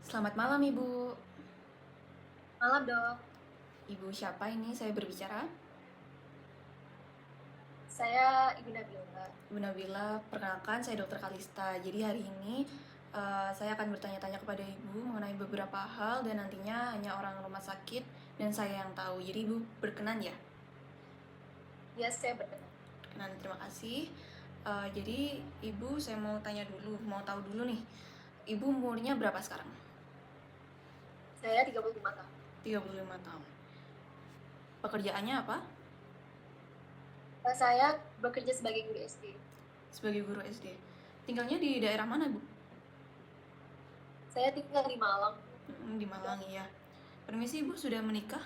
Selamat malam, Ibu. Malam dok, Ibu siapa ini saya berbicara? saya Ibu Nabila. Ibu Nabila, perkenalkan saya Dokter Kalista. Jadi hari ini saya akan bertanya-tanya kepada Ibu mengenai beberapa hal dan nantinya hanya orang rumah sakit dan saya yang tahu. Jadi Ibu berkenan ya? Ya, saya berkenan. Berkenan, terima kasih. Jadi Ibu saya mau tanya dulu, mau tahu dulu nih. Ibu umurnya berapa sekarang? Saya 35 tahun. 35 tahun. Pekerjaannya apa? Saya bekerja sebagai guru SD. Sebagai guru SD. Tinggalnya di daerah mana, Bu? Saya tinggal di Malang. Di Malang ya. Permisi, Ibu sudah menikah?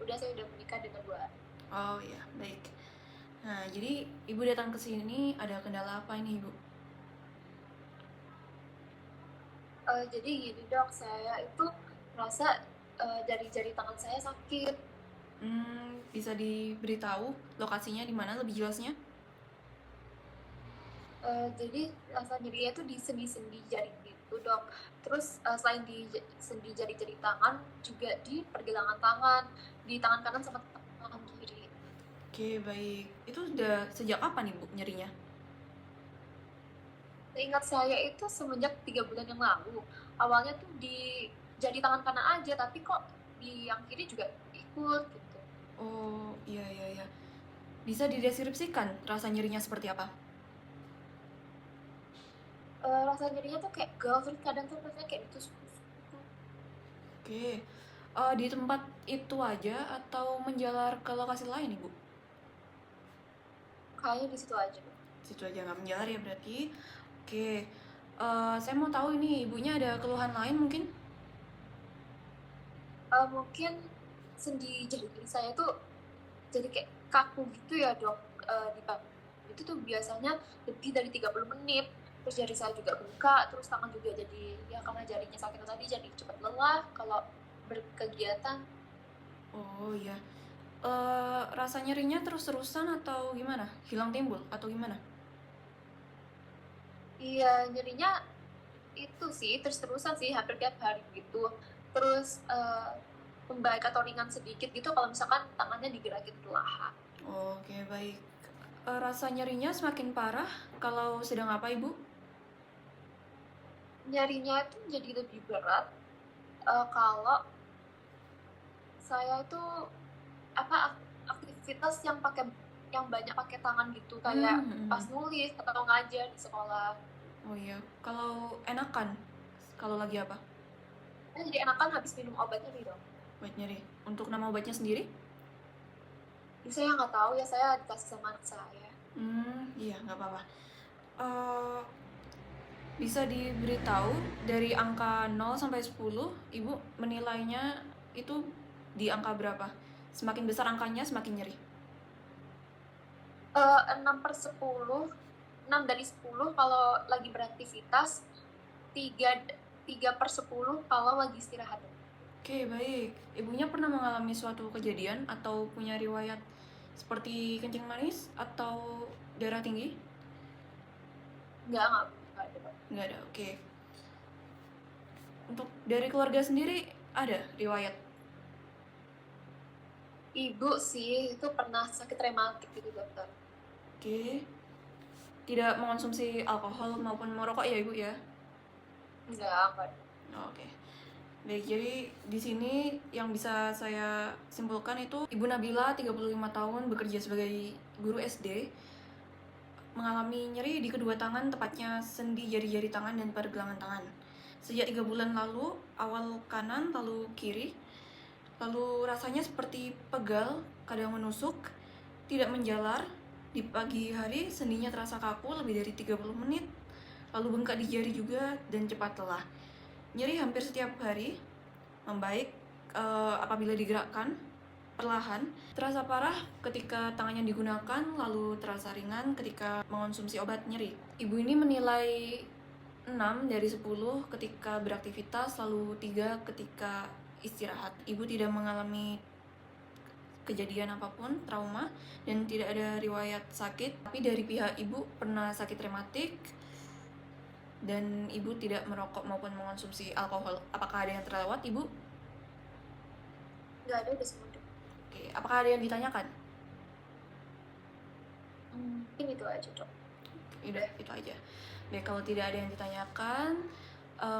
Saya udah menikah dengan 2 anak. Oh ya, baik. Nah, jadi Ibu datang ke sini ada kendala apa ini, Ibu? Jadi gini dok, saya itu merasa dari jari tangan saya sakit. Bisa diberitahu lokasinya di mana lebih jelasnya? Jadi rasa nyerinya itu di sendi-sendi jari gitu dok. Terus selain di sendi jari-jari tangan, juga di pergelangan tangan, di tangan kanan sama tangan kiri. Oke, baik. Itu sudah sejak kapan, Ibu, nyerinya? Seingat saya itu semenjak 3 bulan yang lalu. Awalnya tuh di jari tangan kanan aja, tapi kok di yang kiri juga ikut gitu. Oh, iya, iya, iya. Bisa dideskripsikan rasa nyerinya seperti apa? Rasa nyerinya tuh kayak galau, terus kadang tuh rasanya kayak ditusuk-tusuk gitu. Oke. Di tempat itu aja atau menjalar ke lokasi lain, Ibu? Kayaknya di situ aja. Situ aja nggak menjalar ya berarti. Oke. Saya mau tahu ini, ibunya ada keluhan lain mungkin? Mungkin sendi jari saya tuh jadi kayak kaku gitu ya dok. Di itu tuh biasanya lebih dari 30 menit. Terus jari saya juga bengkak, terus tangan juga jadi, ya karena jarinya sakit tadi jadi cepat lelah kalau berkegiatan. Oh iya. Rasa nyerinya terus-terusan atau gimana? Hilang timbul atau gimana? Iya, nyerinya itu sih terus-terusan sih hampir tiap hari gitu. Terus membaik atau ringan sedikit gitu kalau misalkan tangannya digerakin perlahan. Oke, baik. Rasa nyerinya semakin parah kalau sedang apa, Ibu? Nyerinya itu jadi lebih berat kalau saya itu apa aktivitas yang banyak pakai tangan gitu, kayak pas Hmm. nulis atau ngajar di sekolah. Oh iya. Kalau enakan, kalau lagi apa? Jadi enakan habis minum obatnya nih dong. Buat nyeri. Untuk nama obatnya sendiri? Jadi saya nggak tahu ya, saya dikasih sama anak saya. Iya, nggak apa-apa. Eh, Bisa diberitahu dari angka 0 sampai 10, Ibu menilainya itu di angka berapa? Semakin besar angkanya, semakin nyeri. 6/10, 6 dari 10 kalau lagi beraktivitas, 3 3/10 kalau lagi istirahat. Oke, baik. Ibunya pernah mengalami suatu kejadian atau punya riwayat seperti kencing manis atau darah tinggi? Nggak ada. Nggak ada, oke. Untuk dari keluarga sendiri ada riwayat? Ibu sih itu pernah sakit rematik gitu dokter. Oke. Tidak mengonsumsi alkohol maupun merokok ya, Ibu ya? Nggak ada. Oke. Baik, jadi di sini yang bisa saya simpulkan itu Ibu Nabila, 35 tahun, bekerja sebagai guru SD, mengalami nyeri di kedua tangan, tepatnya sendi jari-jari tangan dan pergelangan tangan. Sejak 3 bulan lalu, awal kanan, lalu kiri, lalu rasanya seperti pegal, kadang menusuk, tidak menjalar. Di pagi hari, sendinya terasa kaku lebih dari 30 menit, lalu bengkak di jari juga, dan cepat lelah. Nyeri hampir setiap hari, membaik apabila digerakkan perlahan, terasa parah ketika tangannya digunakan, lalu terasa ringan ketika mengonsumsi obat nyeri. Ibu ini menilai 6 dari 10 ketika beraktivitas, lalu 3 ketika istirahat. Ibu tidak mengalami kejadian apapun, trauma, dan tidak ada riwayat sakit. Tapi dari pihak ibu pernah sakit rematik, dan Ibu tidak merokok maupun mengonsumsi alkohol. Apakah ada yang terlewat, Ibu? Nggak ada, udah semua udah. Oke, apakah ada yang ditanyakan? Mungkin itu aja dok. Udah, itu aja. Baik, kalau tidak ada yang ditanyakan,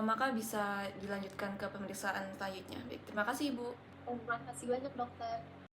maka bisa dilanjutkan ke pemeriksaan selanjutnya. Baik, terima kasih Ibu. Terima kasih banyak dokter.